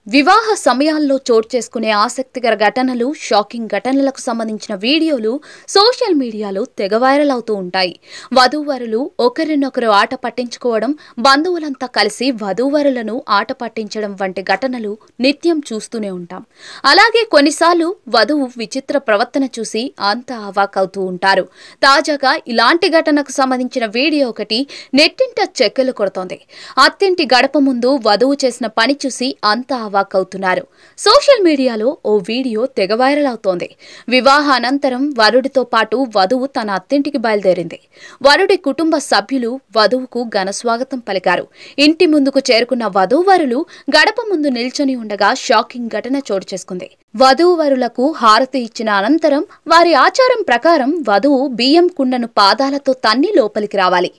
వివాహ సమయాల్లో చోటు చేసుకునే ఆసక్తికర ఘటనలు, షాకింగ్ ఘటనలకు సంబంధించిన వీడియోలు సోషల్ మీడియాలో తెగ వైరల్ అవుతూ ఉంటాయి. వధూవరులు ఒకరినొకరు ఆట పట్టించుకోవడం, బంధువులంతా కలిసి వధూవరులను ఆట పట్టించడం వంటి ఘటనలు నిత్యం చూస్తూనే ఉంటాం. అలాగే కొన్నిసార్లు వధువు విచిత్ర ప్రవర్తన చూసి అంతా అవాకవుతూ ఉంటారు. తాజాగా ఇలాంటి ఘటనకు సంబంధించిన వీడియో ఒకటి నెట్టింట చెక్కలు కొడుతోంది. అత్తింటి గడప ముందు వధువు చేసిన పని చూసి అంతా అవుతున్నారు. సోషల్ మీడియాలో ఓ వీడియో తెగ వైరల్ అవుతోంది. వివాహానంతరం వరుడితో పాటు వధువు తన అత్తింటికి బయలుదేరింది. వరుడి కుటుంబ సభ్యులు వధువుకు ఘన స్వాగతం పలికారు. ఇంటి ముందుకు చేరుకున్న వధూవరులు గడప ముందు నిల్చొని ఉండగా షాకింగ్ ఘటన చోటు చేసుకుంది. వధూవరులకు హారతి ఇచ్చిన అనంతరం వారి ఆచారం ప్రకారం వధువు బియ్యం కుండను పాదాలతో తన్ని లోపలికి రావాలి.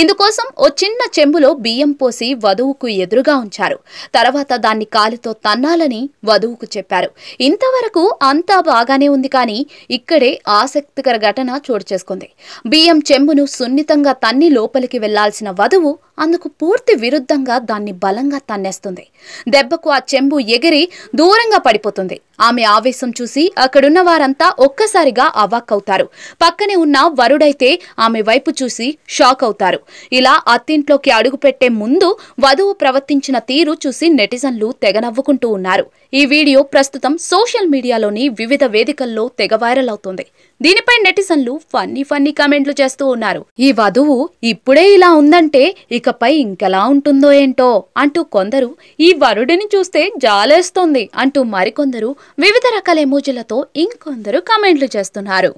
ఇందుకోసం ఓ చిన్న చెంబులో బియ్యం పోసి వధువుకు ఎదురుగా ఉంచారు. తర్వాత దాన్ని కాలితో తన్నాలని వధువుకు చెప్పారు. ఇంతవరకు అంతా బాగానే ఉంది, కానీ ఇక్కడే ఆసక్తికర ఘటన చోటు చేసుకుంది. బియ్యం చెంబును సున్నితంగా తన్ని లోపలికి వెళ్లాల్సిన వధువు అందుకు పూర్తి విరుద్ధంగా దాన్ని బలంగా తన్నేస్తుంది. దెబ్బకు ఆ చెంబు ఎగిరి దూరంగా పడిపోతుంది. ఆమె ఆవేశం చూసి అక్కడున్న వారంతా ఒక్కసారిగా అవాక్కవుతారు. పక్కనే ఉన్న వరుడైతే ఆమె వైపు చూసి షాక్ అవుతారు. ఇలా అత్తింట్లోకి అడుగుపెట్టే ముందు వధువు ప్రవర్తించిన తీరు చూసి నెటిజన్లు తెగ నవ్వుకుంటూ ఉన్నారు. ఈ వీడియో ప్రస్తుతం సోషల్ మీడియాలోని వివిధ వేదికల్లో తెగ వైరల్ అవుతుంది. దీనిపై నెటిజన్లు ఫన్నీ కామెంట్లు చేస్తూ ఉన్నారు. ఈ వధువు ఇప్పుడే ఇలా ఉందంటే ఇకపై ఇంకెలా ఉంటుందో ఏంటో అంటూ కొందరు, ఈ వరుడిని చూస్తే జాలేస్తోంది అంటూ మరికొందరు వివిధ రకాల ఎమోజీలతో ఇంకొందరు కామెంట్లు చేస్తున్నారు.